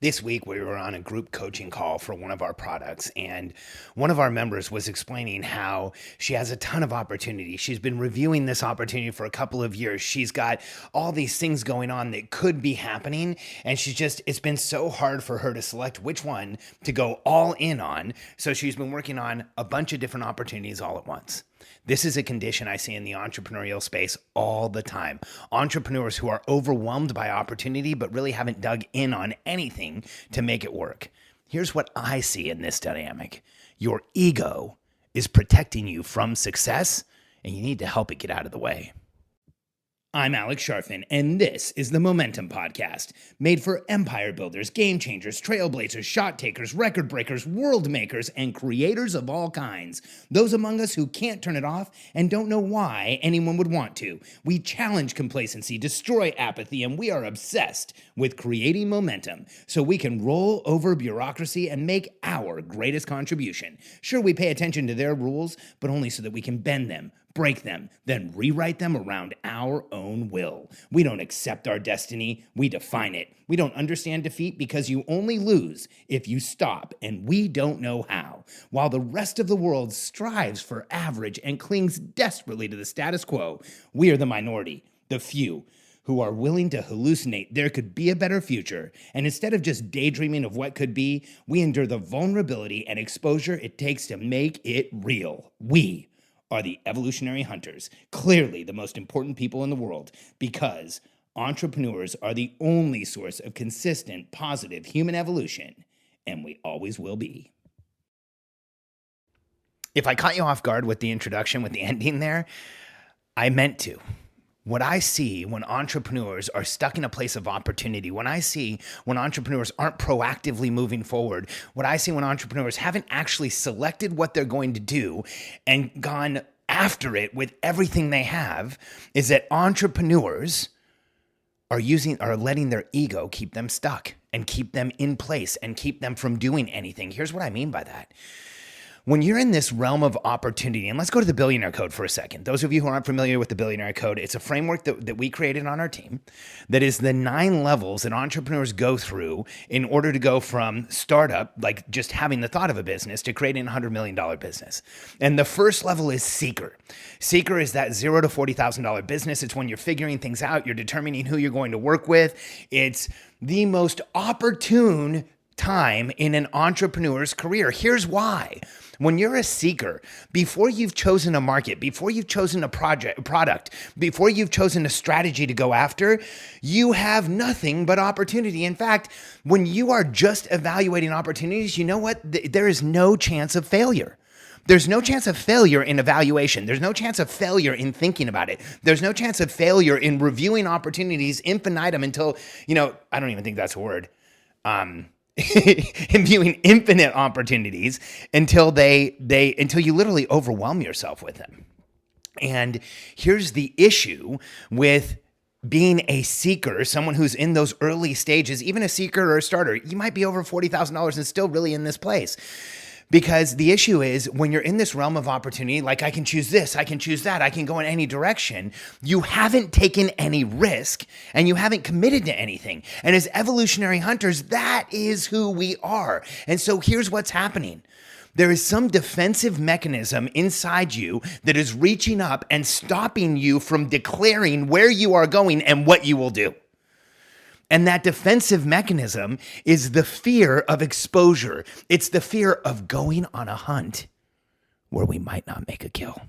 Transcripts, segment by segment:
This week, we were on a group coaching call for one of our products, and one of our members was explaining how she has a ton of opportunity. She's been reviewing this opportunity for a couple of years. She's got all these things going on that could be happening, and it's been so hard for her to select which one to go all in on. So she's been working on a bunch of different opportunities all at once. This is a condition I see in the entrepreneurial space all the time. Entrepreneurs who are overwhelmed by opportunity but really haven't dug in on anything to make it work. Here's what I see in this dynamic. Your ego is protecting you from success, and you need to help it get out of the way. I'm Alex Sharfin, and this is the Momentum Podcast, made for empire builders, game changers, trailblazers, shot takers, record breakers, world makers, and creators of all kinds. Those among us who can't turn it off and don't know why anyone would want to. We challenge complacency, destroy apathy, and we are obsessed with creating momentum so we can roll over bureaucracy and make our greatest contribution. Sure, we pay attention to their rules, but only so that we can bend them, break them, then rewrite them around our own will. We don't accept our destiny, we define it. We don't understand defeat because you only lose if you stop, and we don't know how. While the rest of the world strives for average and clings desperately to the status quo, we are the minority, the few, who are willing to hallucinate there could be a better future. And instead of just daydreaming of what could be, we endure the vulnerability and exposure it takes to make it real. We are the evolutionary hunters, clearly the most important people in the world, because entrepreneurs are the only source of consistent, positive human evolution, and we always will be. If I caught you off guard with the introduction, with the ending there, I meant to. What I see when entrepreneurs are stuck in a place of opportunity, when entrepreneurs aren't proactively moving forward, what I see when entrepreneurs haven't actually selected what they're going to do and gone after it with everything they have, is that entrepreneurs are letting their ego keep them stuck and keep them in place and keep them from doing anything. Here's what I mean by that. When you're in this realm of opportunity, and let's go to the Billionaire Code for a second. Those of you who aren't familiar with the Billionaire Code, it's a framework that we created on our team that is the 9 levels that entrepreneurs go through in order to go from startup, like just having the thought of a business, to creating a $100 million business. And the first level is Seeker. Seeker is that $0 to $40,000 business. It's when you're figuring things out, you're determining who you're going to work with. It's the most opportune time in an entrepreneur's career. Here's why. When you're a seeker, before you've chosen a market, before you've chosen a product, before you've chosen a strategy to go after, you have nothing but opportunity. In fact, when you are just evaluating opportunities, you know what? There is no chance of failure. There's no chance of failure in evaluation. There's no chance of failure in thinking about it. There's no chance of failure in reviewing opportunities infinitum until, I don't even think that's a word. In viewing infinite opportunities until you literally overwhelm yourself with them. And here's the issue with being a seeker, someone who's in those early stages, even a seeker or a starter. You might be over $40,000 and still really in this place. Because the issue is when you're in this realm of opportunity, like I can choose this, I can choose that, I can go in any direction, you haven't taken any risk and you haven't committed to anything. And as evolutionary hunters, that is who we are. And so here's what's happening. There is some defensive mechanism inside you that is reaching up and stopping you from declaring where you are going and what you will do. And that defensive mechanism is the fear of exposure. It's the fear of going on a hunt where we might not make a kill.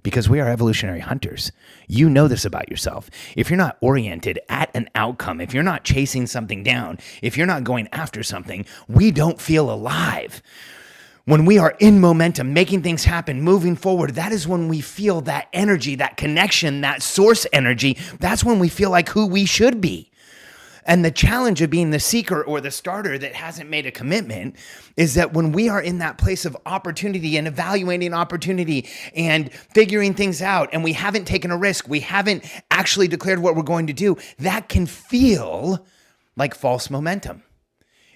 Because we are evolutionary hunters. You know this about yourself. If you're not oriented at an outcome, if you're not chasing something down, if you're not going after something, we don't feel alive. When we are in momentum, making things happen, moving forward, that is when we feel that energy, that connection, that source energy. That's when we feel like who we should be. And the challenge of being the seeker or the starter that hasn't made a commitment is that when we are in that place of opportunity and evaluating opportunity and figuring things out, and we haven't taken a risk, we haven't actually declared what we're going to do, that can feel like false momentum.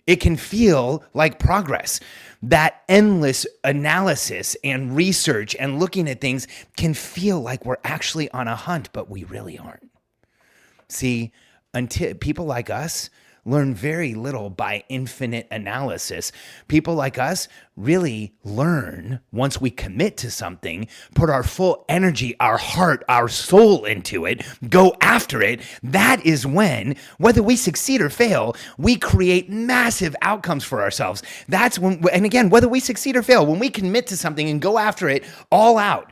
It can feel like progress. That endless analysis and research and looking at things can feel like we're actually on a hunt, but we really aren't. See, until people like us, learn very little by infinite analysis. People like us really learn once we commit to something, put our full energy, our heart, our soul into it, go after it. That is when, whether we succeed or fail, we create massive outcomes for ourselves. That's when, and again, whether we succeed or fail, when we commit to something and go after it all out,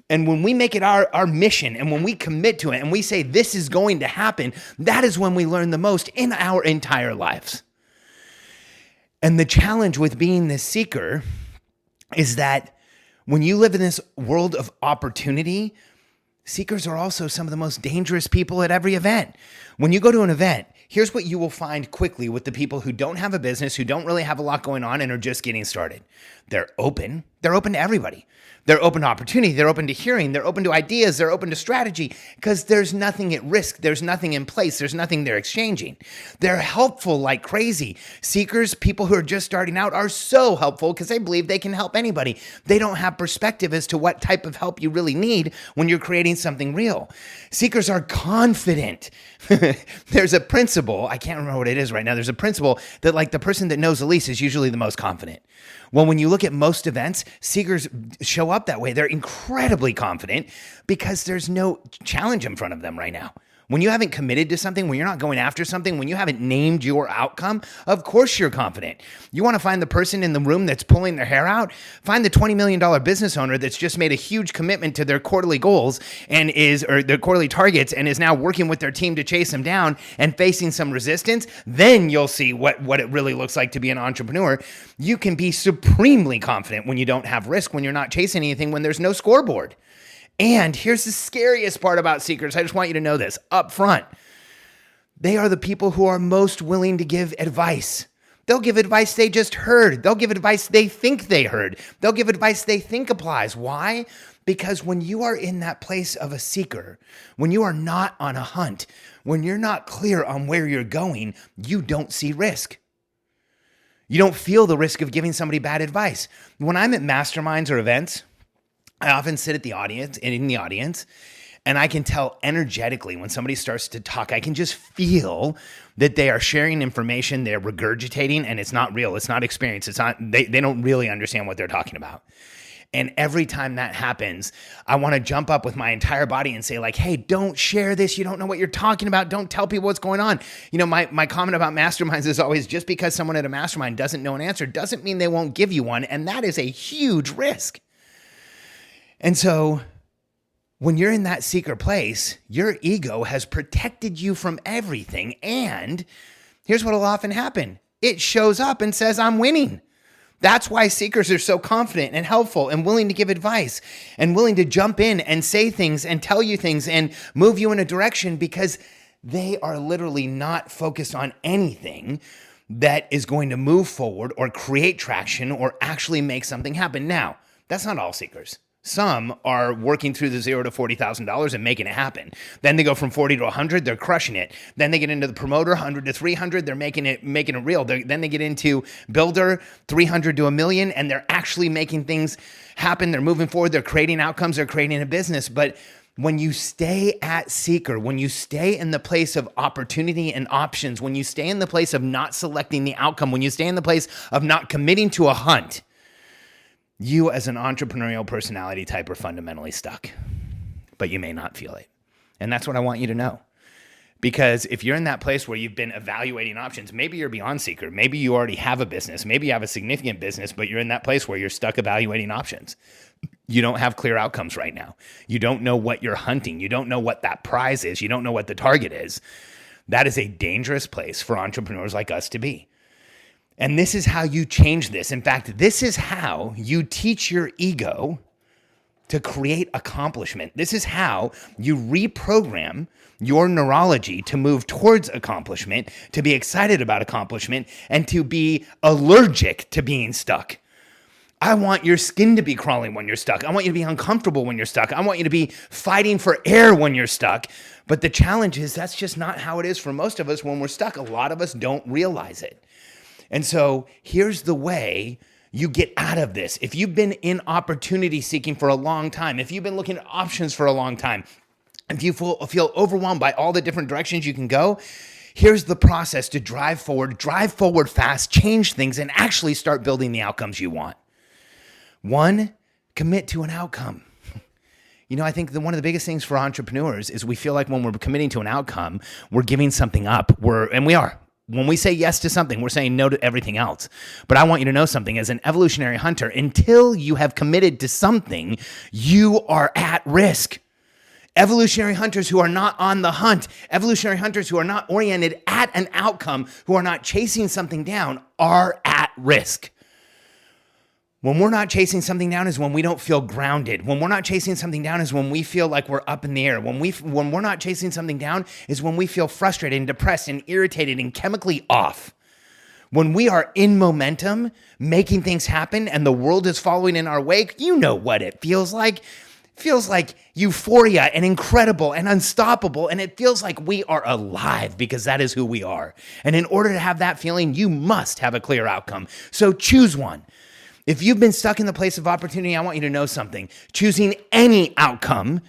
and when we make it our mission, and when we commit to it and we say this is going to happen, that is when we learn the most in our entire lives. And the challenge with being this seeker is that when you live in this world of opportunity, seekers are also some of the most dangerous people at every event. When you go to an event, here's what you will find quickly with the people who don't have a business, who don't really have a lot going on and are just getting started. They're open to everybody. They're open to opportunity. They're open to hearing. They're open to ideas. They're open to strategy because there's nothing at risk. There's nothing in place. There's nothing they're exchanging. They're helpful like crazy. Seekers, people who are just starting out, are so helpful because they believe they can help anybody. They don't have perspective as to what type of help you really need when you're creating something real. Seekers are confident. There's a principle, I can't remember what it is right now. There's a principle that like the person that knows the least is usually the most confident. Well, when you look at most events, seekers show up that way. They're incredibly confident because there's no challenge in front of them right now. When you haven't committed to something, when you're not going after something, when you haven't named your outcome, of course you're confident. You want to find the person in the room that's pulling their hair out? Find the $20 million business owner that's just made a huge commitment to their quarterly goals or their quarterly targets and is now working with their team to chase them down and facing some resistance. Then you'll see what it really looks like to be an entrepreneur. You can be supremely confident when you don't have risk, when you're not chasing anything, when there's no scoreboard. And here's the scariest part about seekers. I just want you to know this up front. They are the people who are most willing to give advice. They'll give advice they just heard. They'll give advice they think they heard. They'll give advice they think applies. Why? Because when you are in that place of a seeker, when you are not on a hunt, when you're not clear on where you're going, you don't see risk. You don't feel the risk of giving somebody bad advice. When I'm at masterminds or events, I often sit in the audience, and I can tell energetically when somebody starts to talk, I can just feel that they are sharing information, they're regurgitating, and it's not real, it's not experience, they don't really understand what they're talking about. And every time that happens, I want to jump up with my entire body and say like, hey, don't share this. You don't know what you're talking about. Don't tell people what's going on. You know, my comment about masterminds is always just because someone at a mastermind doesn't know an answer doesn't mean they won't give you one. And that is a huge risk. And so when you're in that seeker place, your ego has protected you from everything. And here's what will often happen. It shows up and says, I'm winning. That's why seekers are so confident and helpful and willing to give advice and willing to jump in and say things and tell you things and move you in a direction because they are literally not focused on anything that is going to move forward or create traction or actually make something happen. Now, that's not all seekers. Some are working through the $0 to $40,000 and making it happen. Then they go from 40 to 100, they're crushing it. Then they get into the promoter, 100 to 300, they're making it real. Then they get into builder, 300 to $1 million, and they're actually making things happen. They're moving forward, they're creating outcomes, they're creating a business. But when you stay at seeker, when you stay in the place of opportunity and options, when you stay in the place of not selecting the outcome, when you stay in the place of not committing to a hunt, you as an entrepreneurial personality type are fundamentally stuck, but you may not feel it. And that's what I want you to know. Because if you're in that place where you've been evaluating options, maybe you're beyond seeker, maybe you already have a business, maybe you have a significant business, but you're in that place where you're stuck evaluating options. You don't have clear outcomes right now. You don't know what you're hunting. You don't know what that prize is. You don't know what the target is. That is a dangerous place for entrepreneurs like us to be. And this is how you change this. In fact, this is how you teach your ego to create accomplishment. This is how you reprogram your neurology to move towards accomplishment, to be excited about accomplishment, and to be allergic to being stuck. I want your skin to be crawling when you're stuck. I want you to be uncomfortable when you're stuck. I want you to be fighting for air when you're stuck. But the challenge is that's just not how it is for most of us when we're stuck. A lot of us don't realize it. And so here's the way you get out of this. If you've been in opportunity seeking for a long time, if you've been looking at options for a long time, if you feel overwhelmed by all the different directions you can go, Here's the process to drive forward fast, change things, and actually start building the outcomes you want. 1, commit to an outcome. I think one of the biggest things for entrepreneurs is we feel like when we're committing to an outcome, we're giving something up. And we are. When we say yes to something, we're saying no to everything else. But I want you to know something. As an evolutionary hunter, until you have committed to something, you are at risk. Evolutionary hunters who are not on the hunt, evolutionary hunters who are not oriented at an outcome, who are not chasing something down, are at risk. When we're not chasing something down is when we don't feel grounded. When we're not chasing something down is when we feel like we're up in the air. When we're not chasing something down is when we feel frustrated and depressed and irritated and chemically off. When we are in momentum, making things happen, and the world is following in our wake, you know what it feels like. It feels like euphoria and incredible and unstoppable, and it feels like we are alive because that is who we are. And in order to have that feeling, you must have a clear outcome. So choose one. If you've been stuck in the place of opportunity, I want you to know something. Choosing any outcome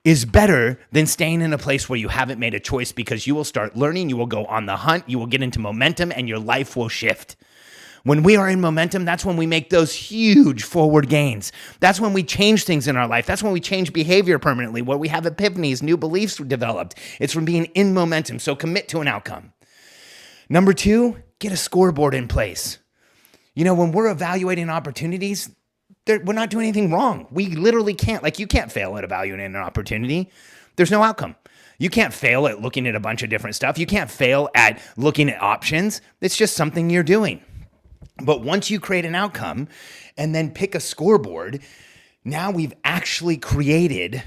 is better than staying in a place where you haven't made a choice, because you will start learning, you will go on the hunt, you will get into momentum, and your life will shift. When we are in momentum, that's when we make those huge forward gains. That's when we change things in our life. That's when we change behavior permanently, where we have epiphanies, new beliefs developed. It's from being in momentum. So commit to an outcome. Number 2, get a scoreboard in place. When we're evaluating opportunities, we're not doing anything wrong. We literally can't. You can't fail at evaluating an opportunity. There's no outcome. You can't fail at looking at a bunch of different stuff. You can't fail at looking at options. It's just something you're doing. But once you create an outcome and then pick a scoreboard, now we've actually created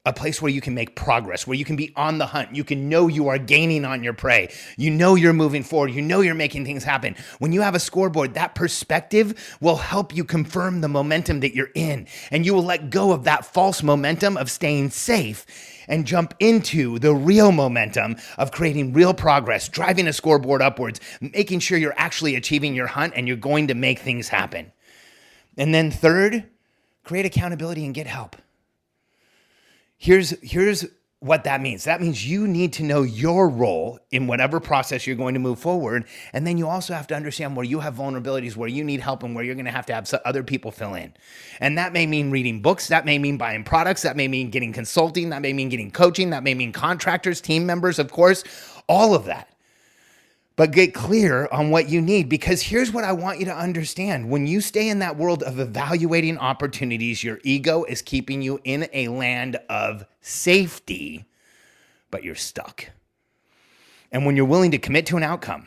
a place where you can make progress, where you can be on the hunt. You can know you are gaining on your prey. You know you're moving forward. You know you're making things happen. When you have a scoreboard, that perspective will help you confirm the momentum that you're in. And you will let go of that false momentum of staying safe and jump into the real momentum of creating real progress, driving a scoreboard upwards, making sure you're actually achieving your hunt and you're going to make things happen. And then 3rd, create accountability and get help. Here's what that means. That means you need to know your role in whatever process you're going to move forward. And then you also have to understand where you have vulnerabilities, where you need help, and where you're going to have other people fill in. And that may mean reading books. That may mean buying products. That may mean getting consulting. That may mean getting coaching. That may mean contractors, team members, of course, all of that. But get clear on what you need, because here's what I want you to understand. When you stay in that world of evaluating opportunities, your ego is keeping you in a land of safety, but you're stuck. And when you're willing to commit to an outcome,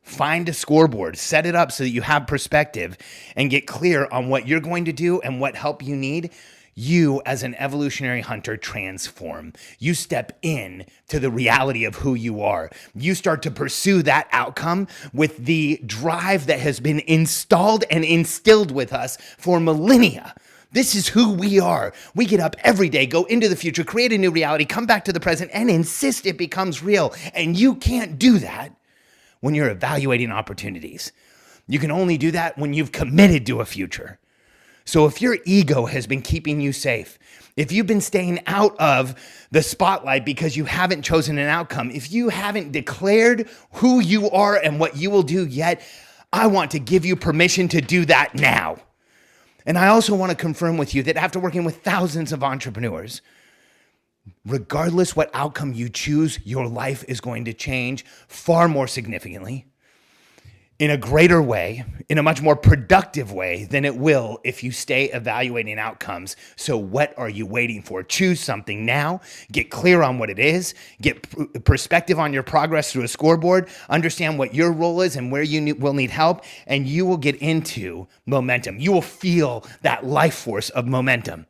find a scoreboard, set it up so that you have perspective, and get clear on what you're going to do and what help you need, you, as an evolutionary hunter, transform. You step in to the reality of who you are. You start to pursue that outcome with the drive that has been installed and instilled with us for millennia. This is who we are. We get up every day, go into the future, create a new reality, come back to the present, and insist it becomes real. And you can't do that when you're evaluating opportunities. You can only do that when you've committed to a future. So if your ego has been keeping you safe, if you've been staying out of the spotlight because you haven't chosen an outcome, if you haven't declared who you are and what you will do yet, I want to give you permission to do that now. And I also want to confirm with you that after working with thousands of entrepreneurs, regardless what outcome you choose, your life is going to change far more significantly, in a greater way, in a much more productive way than it will if you stay evaluating outcomes. So what are you waiting for? Choose something now, get clear on what it is, get perspective on your progress through a scoreboard, understand what your role is and where you will need help, and you will get into momentum. You will feel that life force of momentum.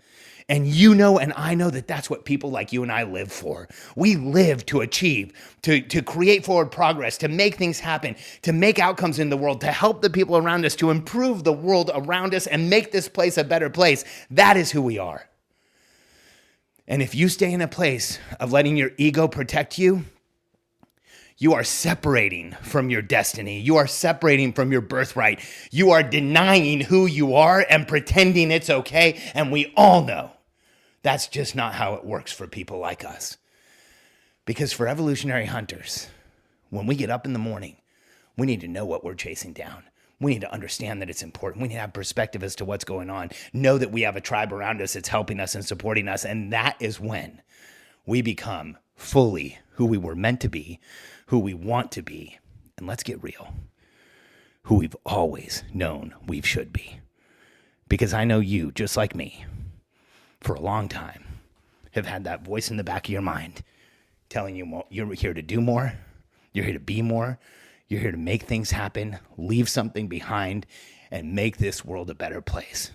And you know, and I know that that's what people like you and I live for. We live to achieve, to create forward progress, to make things happen, to make outcomes in the world, to help the people around us, to improve the world around us and make this place a better place. That is who we are. And if you stay in a place of letting your ego protect you, you are separating from your destiny. You are separating from your birthright. You are denying who you are and pretending it's okay. And we all know that's just not how it works for people like us. Because for evolutionary hunters, When we get up in the morning, we need to know what we're chasing down. We need to understand that it's important. We need to have perspective as to what's going on. Know that we have a tribe around us that's helping us and supporting us. And that is when we become fully who we were meant to be, who we want to be. And let's get real, who we've always known we should be. Because I know you, just like me, for a long time, have had that voice in the back of your mind telling you you're here to do more, you're here to be more, you're here to make things happen, leave something behind, and make this world a better place.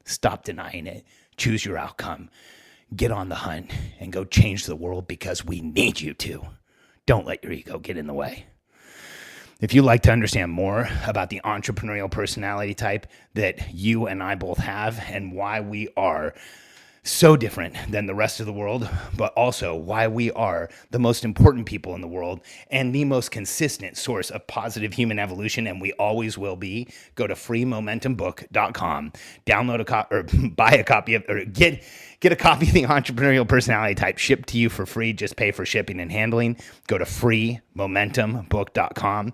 Stop denying it. Choose your outcome. Get on the hunt and go change the world because we need you to. Don't let your ego get in the way. If you'd like to understand more about the entrepreneurial personality type that you and I both have and why we are so different than the rest of the world, but also why we are the most important people in the world and the most consistent source of positive human evolution, and we always will be, go to freemomentumbook.com, download or buy a copy of, or get a copy of the entrepreneurial personality type shipped to you for free. Just pay for shipping and handling. Go to freemomentumbook.com.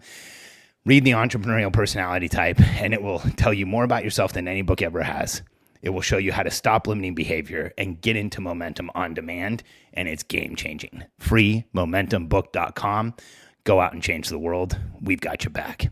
Read the entrepreneurial personality type, and it will tell you more about yourself than any book ever has. It will show you how to stop limiting behavior and get into momentum on demand, and it's game-changing. freemomentumbook.com. Go out and change the world. We've got your back.